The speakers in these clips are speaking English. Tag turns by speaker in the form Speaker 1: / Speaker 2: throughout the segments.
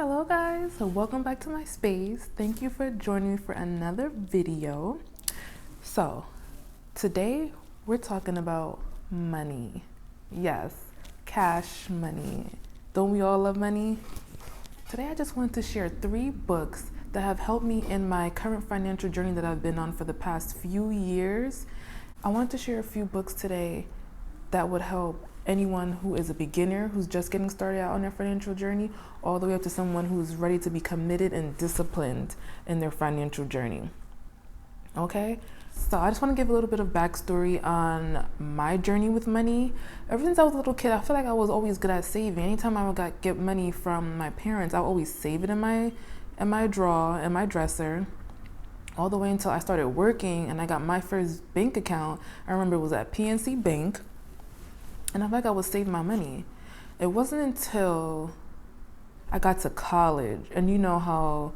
Speaker 1: Hello guys, so welcome back to my space. Thank you for joining me for another video. So today we're talking about money. Yes, cash money. Don't we all love money? Today I just wanted to share 3 books that have helped me in my current financial journey that I've been on for the past few years. I want to share a few books today that would help anyone who is a beginner, who's just getting started out on their financial journey, all the way up to someone who's ready to be committed and disciplined in their financial journey. Okay? So I just want to give a little bit of backstory on my journey with money. Ever since I was a little kid, I feel like I was always good at saving. Anytime I would get money from my parents, I would always save it in my drawer, in my dresser, all the way until I started working and I got my first bank account. I remember it was at PNC Bank. And I felt like I was saving my money. It wasn't until I got to college, and you know how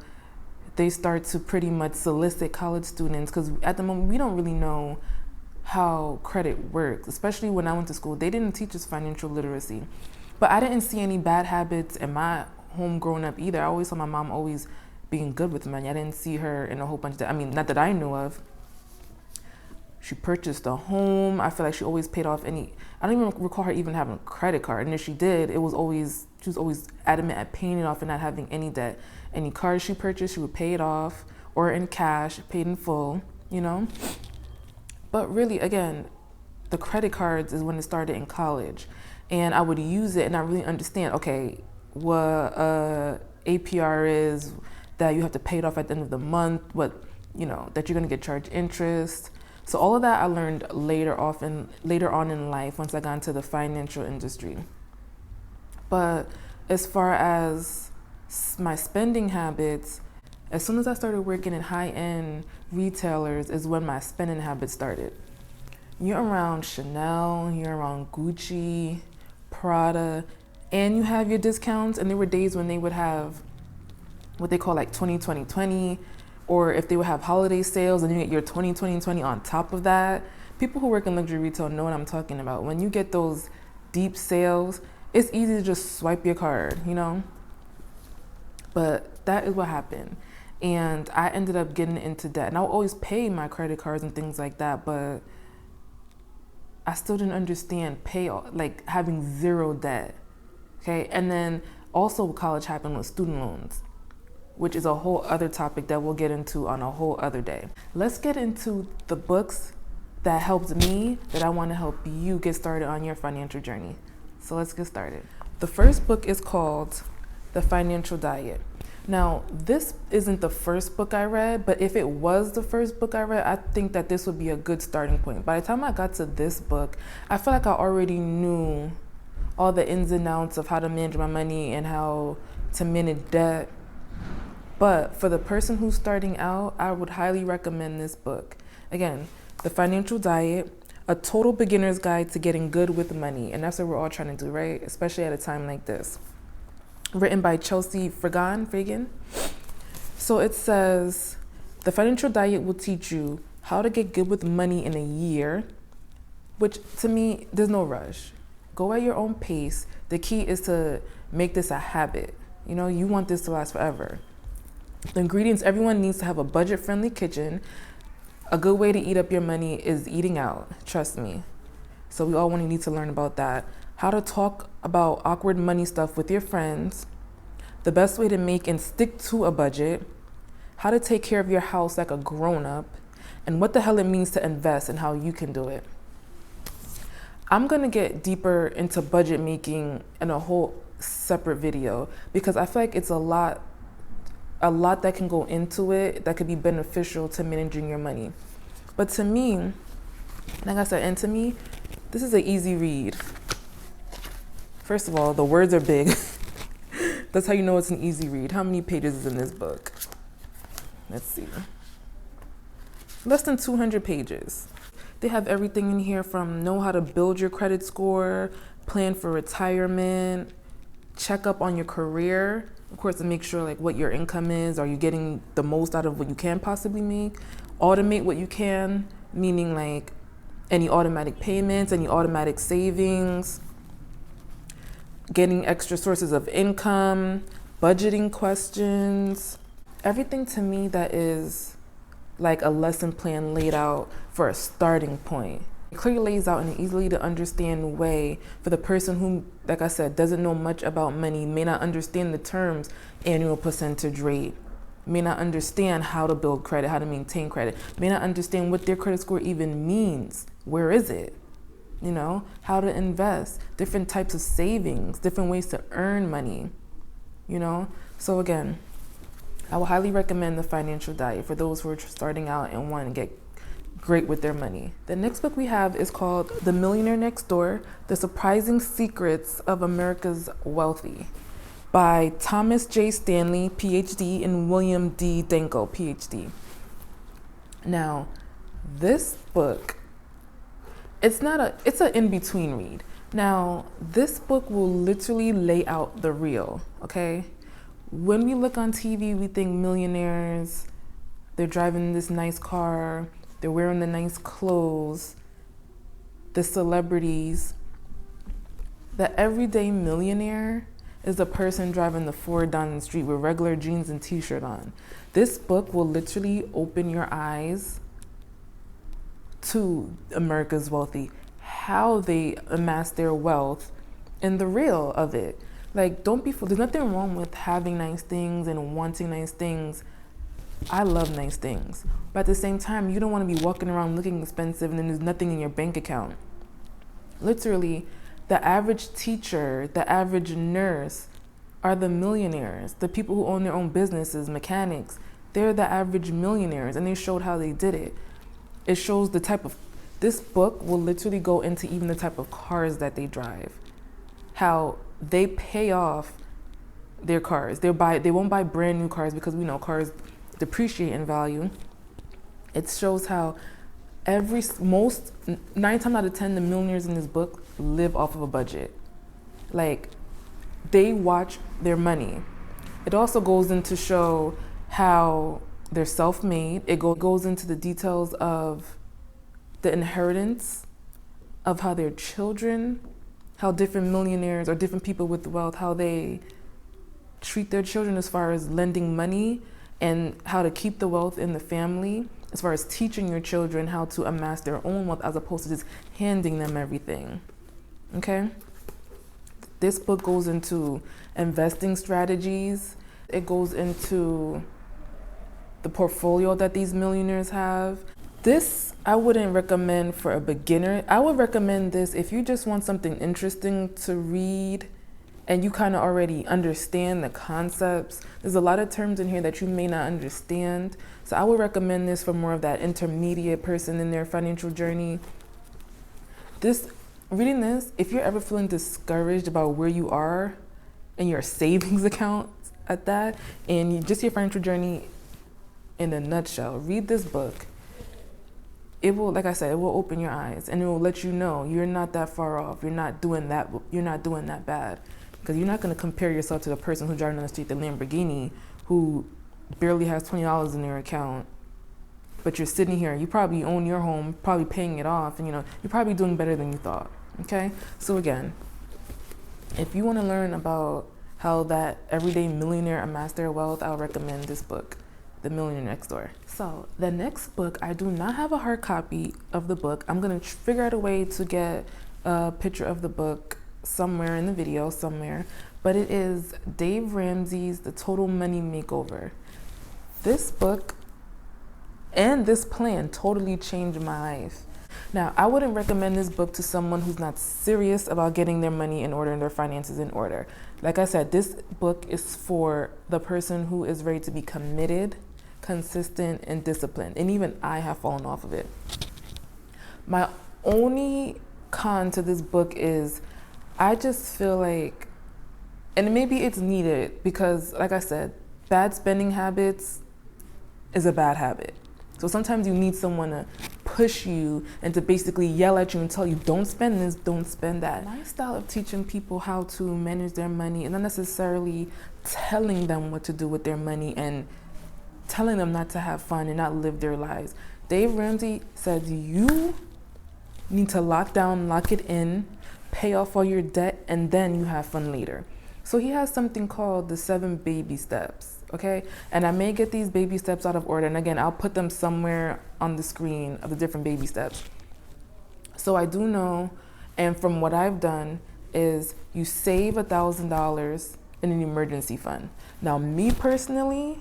Speaker 1: they start to pretty much solicit college students, because at the moment we don't really know how credit works, especially when I went to school. They didn't teach us financial literacy. But I didn't see any bad habits in my home growing up either. I always saw my mom always being good with money. I didn't see her in a whole bunch of not that I knew of. She purchased a home. I feel like she always paid off I don't even recall her even having a credit card. And if she did, she was always adamant at paying it off and not having any debt. Any cars she purchased, she would pay it off, or in cash, paid in full, you know? But really, again, the credit cards is when it started in college. And I would use it and not really understand, okay, what APR is, that you have to pay it off at the end of the month, that you're gonna get charged interest. So all of that I learned later on in life once I got into the financial industry. But as far as my spending habits, as soon as I started working in high-end retailers is when my spending habits started. You're around Chanel, you're around Gucci, Prada, and you have your discounts. And there were days when they would have what they call like 20-20-20, or if they would have holiday sales and you get your 20-20-20 on top of that. People who work in luxury retail know what I'm talking about. When you get those deep sales, it's easy to just swipe your card, But that is what happened. And I ended up getting into debt. And I would always pay my credit cards and things like that, but I still didn't understand having zero debt, okay? And then also college happened with student loans, which is a whole other topic that we'll get into on a whole other day. Let's get into the books that helped me, that I want to help you get started on your financial journey. So let's get started. The first book is called The Financial Diet. Now, this isn't the first book I read, but if it was the first book I read, I think that this would be a good starting point. By the time I got to this book, I feel like I already knew all the ins and outs of how to manage my money and how to manage debt. But for the person who's starting out, I would highly recommend this book. Again, The Financial Diet, a total beginner's guide to getting good with money. And that's what we're all trying to do, right? Especially at a time like this. Written by Chelsea Fagan. So it says, the financial diet will teach you how to get good with money in a year, which to me, there's no rush. Go at your own pace. The key is to make this a habit. You want this to last forever. The ingredients: everyone needs to have a budget-friendly kitchen. A good way to eat up your money is eating out, trust me. So we all need to learn about that. How to talk about awkward money stuff with your friends. The best way to make and stick to a budget. How to take care of your house like a grown-up. And what the hell it means to invest and how you can do it. I'm gonna get deeper into budget making in a whole separate video, because I feel like it's a lot that can go into it that could be beneficial to managing your money. But to me, like I said, this is an easy read. First of all, the words are big. That's how you know it's an easy read. How many pages is in this book? Let's see. Less than 200 pages. They have everything in here from know how to build your credit score, plan for retirement, check up on your career, of course, to make sure what your income is. Are you getting the most out of what you can possibly make? Automate what you can, meaning any automatic payments, any automatic savings, getting extra sources of income, budgeting questions, everything to me that is like a lesson plan laid out for a starting point. It clearly lays out in an easily to understand way for the person who, like I said, doesn't know much about money, may not understand the terms annual percentage rate, may not understand how to build credit, how to maintain credit, may not understand what their credit score even means. Where is it? You know, how to invest, different types of savings, different ways to earn money, you know? So again, I will highly recommend The Financial Diet for those who are starting out and want to get great with their money. The next book we have is called The Millionaire Next Door, The Surprising Secrets of America's Wealthy by Thomas J. Stanley, PhD, and William D. Danko, PhD. Now, this book, it's an in-between read. Now, this book will literally lay out the real, okay? When we look on TV, we think millionaires, they're driving this nice car, they're wearing the nice clothes, the celebrities. The everyday millionaire is the person driving the Ford down the street with regular jeans and t-shirt on. This book will literally open your eyes to America's wealthy, how they amass their wealth, and the real of it. Like, don't be fooled. There's nothing wrong with having nice things and wanting nice things. I love nice things. But at the same time, you don't want to be walking around looking expensive and then there's nothing in your bank account. Literally, the average teacher, the average nurse are the millionaires. The people who own their own businesses, mechanics, they're the average millionaires, and they showed how they did it. It shows the type of, this book will literally go into even the type of cars that they drive, how they pay off their cars. They won't buy brand new cars because we know cars depreciate in value. It shows how 9 times out of 10, the millionaires in this book live off of a budget. Like, they watch their money. It also goes into show how they're self-made. It goes into the details of the inheritance of how their children, how different millionaires or different people with wealth, how they treat their children as far as lending money and how to keep the wealth in the family, as far as teaching your children how to amass their own wealth as opposed to just handing them everything. Okay? This book goes into investing strategies. It goes into the portfolio that these millionaires have. This I wouldn't recommend for a beginner. I would recommend this if you just want something interesting to read and you kind of already understand the concepts. There's a lot of terms in here that you may not understand. So I would recommend this for more of that intermediate person in their financial journey. Reading this, if you're ever feeling discouraged about where you are in your savings account at that, and just your financial journey in a nutshell, read this book. It will, like I said, it will open your eyes and it will let you know you're not that far off. You're not doing that bad. Because you're not going to compare yourself to the person who's driving on the street, the Lamborghini, who barely has $20 in their account. But you're sitting here, you probably own your home, probably paying it off, and you're probably doing better than you thought. Okay? So again, if you want to learn about how that everyday millionaire amassed their wealth, I'll recommend this book, The Millionaire Next Door. So the next book, I do not have a hard copy of the book. I'm going to figure out a way to get a picture of the book somewhere in the video, but it is Dave Ramsey's The Total Money Makeover. This book and this plan totally changed my life. Now, I wouldn't recommend this book to someone who's not serious about getting their money in order and their finances in order. Like I said, this book is for the person who is ready to be committed, consistent, and disciplined. And even I have fallen off of it. My only con to this book is I just feel like, and maybe it's needed because, like I said, bad spending habits is a bad habit. So sometimes you need someone to push you and to basically yell at you and tell you, don't spend this, don't spend that. My style of teaching people how to manage their money and not necessarily telling them what to do with their money and telling them not to have fun and not live their lives. Dave Ramsey said you need to lock down, lock it in, pay off all your debt, and then you have fun later. So he has something called the 7 baby steps, okay? And I may get these baby steps out of order. And again, I'll put them somewhere on the screen of the different baby steps. So I do know, and from what I've done, is you save $1,000 in an emergency fund. Now, me personally,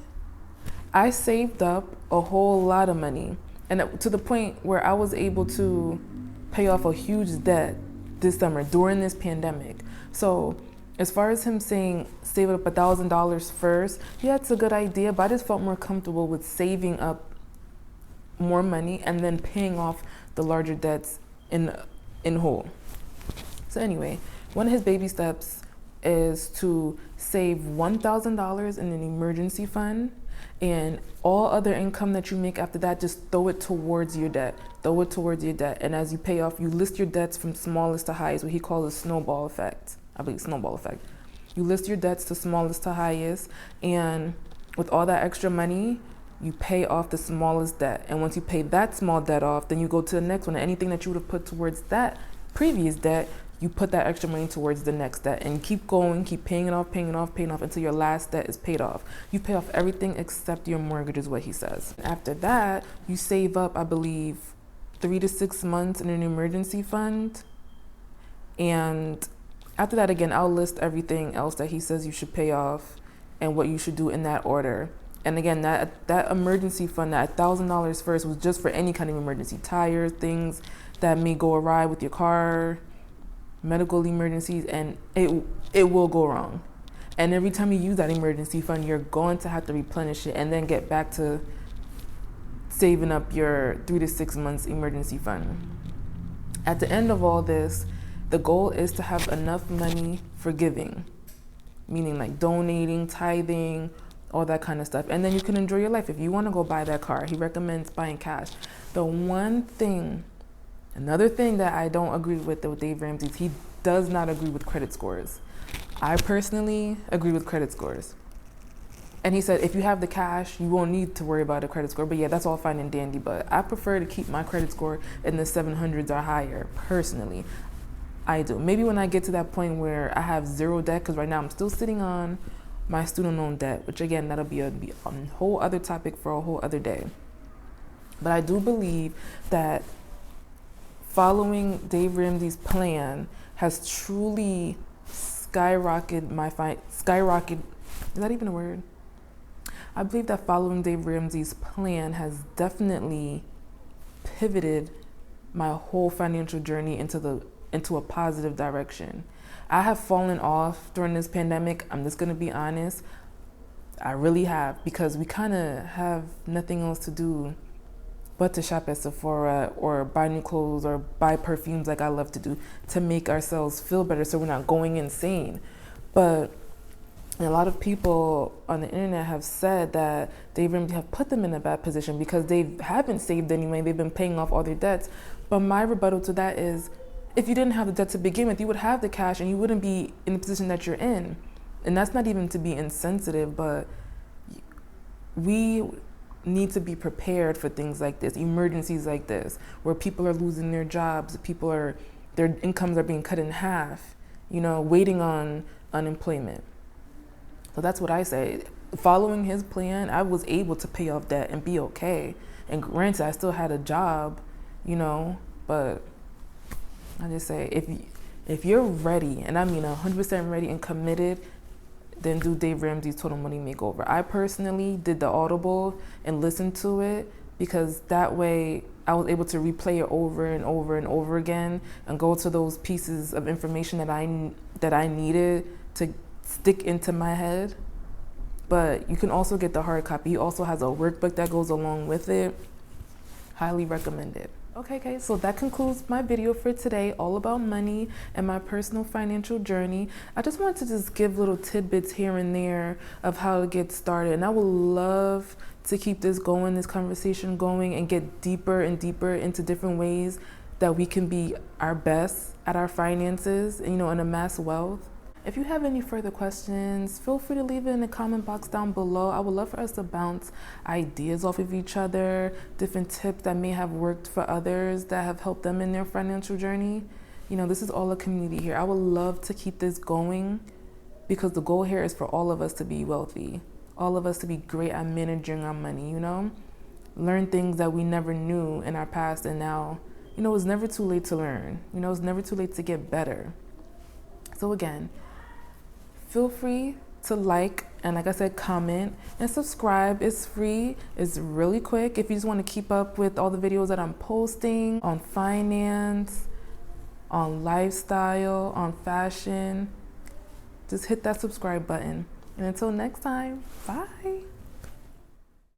Speaker 1: I saved up a whole lot of money, and to the point where I was able to pay off a huge debt this summer during this pandemic. So as far as him saying save up $1,000 first, yeah, it's a good idea, but I just felt more comfortable with saving up more money and then paying off the larger debts in whole. So anyway, one of his baby steps is to save $1,000 in an emergency fund, and all other income that you make after that, just throw it towards your debt. Throw it towards your debt. And as you pay off, you list your debts from smallest to highest, what he calls a snowball effect. I believe snowball effect. You list your debts to smallest to highest, and with all that extra money, you pay off the smallest debt. And once you pay that small debt off, then you go to the next one. And anything that you would have put towards that previous debt, you put that extra money towards the next debt, and keep going, keep paying it off, paying it off, paying it off until your last debt is paid off. You pay off everything except your mortgage is what he says. After that, you save up, I believe, 3 to 6 months in an emergency fund. And after that, again, I'll list everything else that he says you should pay off and what you should do in that order. And again, that emergency fund, that $1,000 first, was just for any kind of emergency, tires, things that may go awry with your car, medical emergencies, and it will go wrong. And every time you use that emergency fund, you're going to have to replenish it and then get back to saving up your 3 to 6 months emergency fund. At the end of all this, the goal is to have enough money for giving, meaning like donating, tithing, all that kind of stuff. And then you can enjoy your life. If you want to go buy that car, he recommends buying cash. Another thing that I don't agree with Dave Ramsey is he does not agree with credit scores. I personally agree with credit scores. And he said, if you have the cash, you won't need to worry about a credit score. But yeah, that's all fine and dandy. But I prefer to keep my credit score in the 700s or higher, personally. I do. Maybe when I get to that point where I have zero debt, because right now I'm still sitting on my student loan debt, which again, that'll be a whole other topic for a whole other day. But I do believe that following Dave Ramsey's plan has truly skyrocketed is that even a word? I believe that following Dave Ramsey's plan has definitely pivoted my whole financial journey into a positive direction. I have fallen off during this pandemic. I'm just going to be honest. I really have, because we kind of have nothing else to do but to shop at Sephora or buy new clothes or buy perfumes like I love to do to make ourselves feel better so we're not going insane. But a lot of people on the internet have said that they really have put them in a bad position because they haven't saved anyway. They've been paying off all their debts. But my rebuttal to that is, if you didn't have the debt to begin with, you would have the cash and you wouldn't be in the position that you're in. And that's not even to be insensitive, but we need to be prepared for things like this, emergencies like this, where people are losing their jobs, their incomes are being cut in half, waiting on unemployment. So that's what I say. Following his plan, I was able to pay off debt and be okay. And granted, I still had a job, but I just say, if you're ready, and I mean 100% ready and committed, then do Dave Ramsey's Total Money Makeover. I personally did the Audible and listened to it because that way I was able to replay it over and over and over again and go to those pieces of information that I needed to stick into my head. But you can also get the hard copy. He also has a workbook that goes along with it. Highly recommend it. Okay, so that concludes my video for today, all about money and my personal financial journey. I just wanted to give little tidbits here and there of how to get started. And I would love to keep this conversation going, and get deeper and deeper into different ways that we can be our best at our finances, and amass wealth. If you have any further questions, feel free to leave it in the comment box down below. I would love for us to bounce ideas off of each other, different tips that may have worked for others that have helped them in their financial journey. This is all a community here. I would love to keep this going because the goal here is for all of us to be wealthy, all of us to be great at managing our money, you know, learn things that we never knew in our past. And now, you know, it's never too late to learn, you know, it's never too late to get better. So again, feel free to like, and like I said, comment and subscribe. It's free, it's really quick. If you just want to keep up with all the videos that I'm posting on finance, on lifestyle, on fashion, just hit that subscribe button. And until next time, bye.